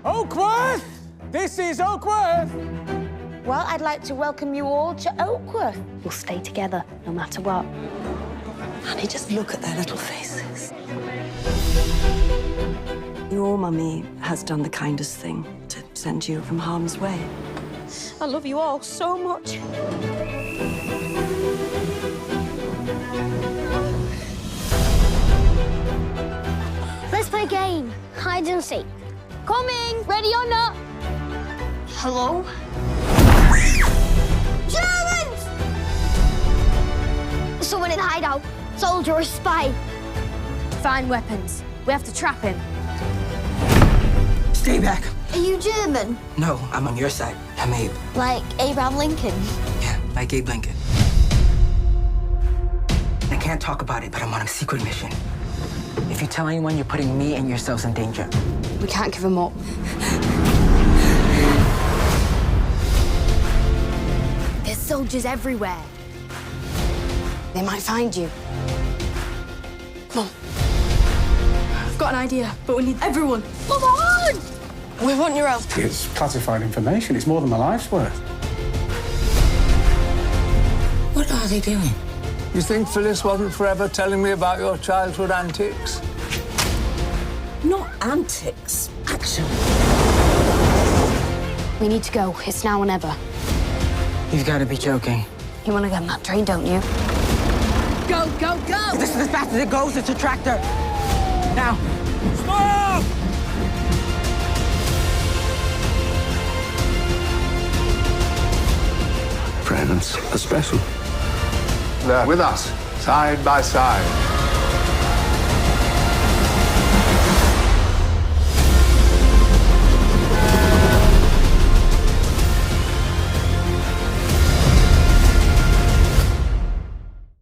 Oakworth! This is Oakworth! Well, I'd like to welcome you all to Oakworth. We'll stay together, no matter what. Honey, just look at their little faces. Your mummy has done the kindest thing to send you from harm's way. I love you all so much. Let's play a game. Hide and seek. Coming! Ready or not? Hello? Germans! Someone in the hideout. Soldier or spy. Find weapons. We have to trap him. Stay back. Are you German? No, I'm on your side. I'm Abe. Like Abraham Lincoln? Yeah, like Abe Lincoln. I can't talk about it, but I'm on a secret mission. If you tell anyone, you're putting me and yourselves in danger. We can't give him up. There's soldiers everywhere. They might find you. Come on. I've got an idea, but we need everyone. Come on! We want your help. It's classified information. It's more than my life's worth. What are they doing? You think Phyllis wasn't forever telling me about your childhood antics? Not antics, action. We need to go. It's now or never. You've got to be joking. You want to get on that train, don't you? Go, go, go! This is as fast as it goes. It's a tractor. Now. Stop! Friends are special. They're with us, side by side.